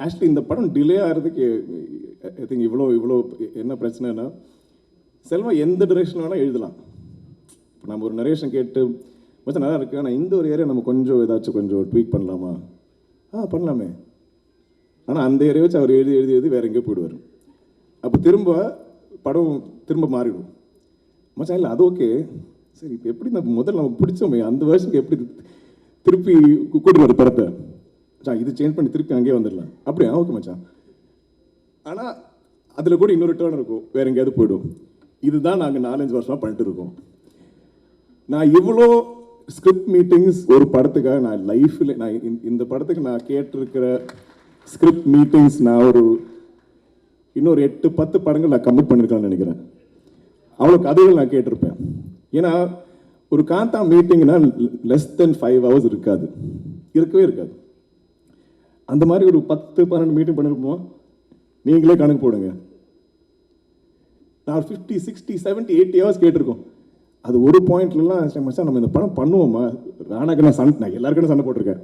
Actually இந்த படம் delay ஆகிறதுக்கு ஐ திங்க் இவ்வளோ என்ன பிரச்சனைனா, செல்வா எந்த டிரெக்ஷன் வேணால் எழுதலாம். இப்போ நம்ம ஒரு நரேஷன் கேட்டு மச்சம் நல்லா இருக்குது, ஆனால் இந்த ஒரு ஏரியா நம்ம கொஞ்சம் ஏதாச்சும் கொஞ்சம் ட்வீக் பண்ணலாமா? பண்ணலாமே. ஆனால் அந்த ஏரியா வச்சு அவர் எழுதி வேறு எங்கேயோ போயிடுவார். அப்போ படம் திரும்ப மாறிடும். மச்சான் இல்லை அது ஓகே, சரி இப்போ எப்படி முதல்ல நம்ம பிடிச்சோமே அந்த வருஷத்துக்கு எப்படி திருப்பி கூட்டிட்டு வர படத்தை இது சேஞ்ச் பண்ணி திருப்பி அங்கேயே வந்துடலாம் அப்படியா? ஓகே மச்சான். ஆனால் அதில் கூட இன்னொரு டேர்ன் இருக்கும், வேறு எங்கேயாவது போய்டும். இதுதான் நாங்கள் 4-5 வருஷமாக பண்ணிட்டு இருக்கோம். நான் இவ்வளோ ஸ்கிரிப்ட் மீட்டிங்ஸ் ஒரு படத்துக்காக நான் லைஃப்பில் நான் இந்த படத்துக்கு நான் கேட்டிருக்கிற ஸ்கிரிப்ட் மீட்டிங்ஸ் நான் இன்னொரு 8-10 படங்கள் நான் கமிட் பண்ணியிருக்கேன்னு நினைக்கிறேன். அவ்வளோ கதைகள் நான் கேட்டிருப்பேன். ஏன்னா ஒரு காந்தா மீட்டிங்னா லெஸ் தென் 5 hours இருக்கவே இருக்காது. அந்த மாதிரி ஒரு 10-12 மீட்டிங் பண்ணிருப்போம். நீங்களே கணக்கு போடுங்க. நான் 50, 60, 70, 80 hours கேட்டிருக்கோம். அது ஒரு பாயிண்ட்லாம் மச்சான் நம்ம இந்த படம் பண்ணுவோமா? ராணாக்கு நான் எல்லாருக்கும் சண்டை போட்டிருக்கேன்.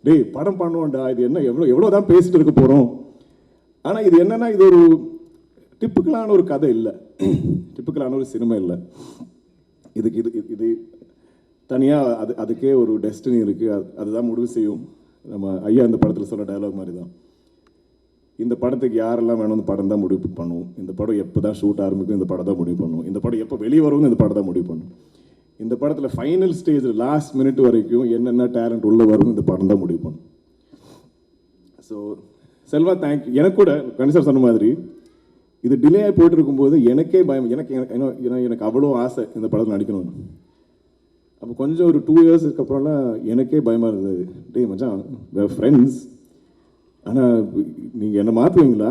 டேய் படம் பண்ணுவோம்டா, இது என்ன எவ்வளோ தான் பேசிட்டு இருக்க போகிறோம். ஆனால் இது என்னன்னா, இது ஒரு டிப்பிக்கலான ஒரு கதை இல்லை, டிப்பிக்கலான ஒரு சினிமா இல்லை. இது தனியாக அதுக்கே ஒரு டெஸ்டினி இருக்குது. அதுதான் முடிவு செய்யும். நம்ம ஐயா இந்த படத்தில் சொல்ல டயலாக் மாதிரி தான், இந்த படத்துக்கு யாரெல்லாம் வேணும் இந்த படம் தான் முடிவு பண்ணுவோம். இந்த படம் எப்போ தான் ஷூட் ஆரம்பிக்கும் இந்த படம் தான் முடிவு பண்ணுவோம். இந்த படம் எப்போ வெளியே வரும்னு இந்த படம் தான் முடிவு பண்ணும். இந்த படத்தில் ஃபைனல் ஸ்டேஜில் லாஸ்ட் மினிட் வரைக்கும் என்னென்ன டேலண்ட் உள்ளே வரும் இந்த படம் தான் முடிவு பண்ணும். So Selva thank you. எனக்கு கூட கணிசர் சொன்ன மாதிரி இது டிலே ஆகி போயிட்டு இருக்கும்போது எனக்கே பயம். எனக்கு அவ்வளோ ஆசை இந்த படத்தில் நடிக்கணும்னு. அப்போ கொஞ்சம் ஒரு 2 years அப்புறம்லாம் எனக்கே பயமாக இருந்தது. டேய் மச்சான் ஃப்ரெண்ட்ஸ், ஆனால் நீங்கள் என்னை மாற்றுவீங்களா,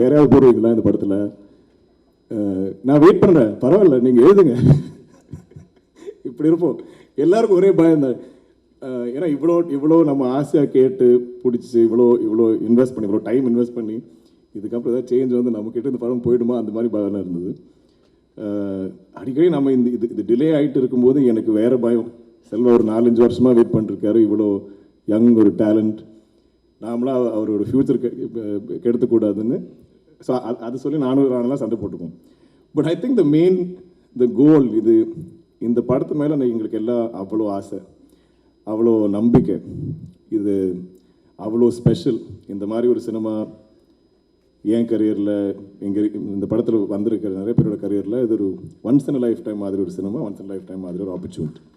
வேற யாராவது போடுவீங்களா இந்த படத்தில்? நான் வெயிட் பண்ணுறேன், பரவாயில்ல நீங்கள் எழுதுங்க. இப்படி இருப்போம் எல்லாருக்கும் ஒரே பயம் தான். ஏன்னா இவ்வளோ நம்ம ஆசையாக கேட்டு பிடிச்சி இவ்வளோ இன்வெஸ்ட் பண்ணி, இவ்வளோ டைம் இன்வெஸ்ட் பண்ணி இதுக்கப்புறம் ஏதாவது சேஞ்ச் வந்து நம்மக்கிட்ட இந்த படம் போயிடுமா அந்த மாதிரி பயம்லாம் இருந்தது. அடிக்கடி நம்ம இது டிலே ஆகிட்டு இருக்கும்போது எனக்கு வேறு பயம். செல்வா ஒரு 4-5 வருஷமாக வெயிட் பண்ணிருக்காரு, இவ்வளோ யங் ஒரு டேலண்ட், நாமளாக அவரோட ஃப்யூச்சர் கெடுத்துக்கூடாதுன்னு. ஸோ அது சொல்லி நானும் சண்டை போட்டுக்குவோம். பட் ஐ திங்க் த கோல் இந்த படத்து மேலே எங்களுக்கு எல்லாம் அவ்வளோ ஆசை, அவ்வளோ நம்பிக்கை. இது அவ்வளோ ஸ்பெஷல். இந்த மாதிரி ஒரு சினிமா என் கரியரில் இந்த படத்தில் வந்திருக்கிற நிறைய பேரோட கரியரில் இது ஒரு ஒன்ஸ் இன் லைஃப் டைம் மாதிரி ஒரு cinema, once in life time மாதிரி ஒரு ஆப்பர்ச்சுனிட்டி.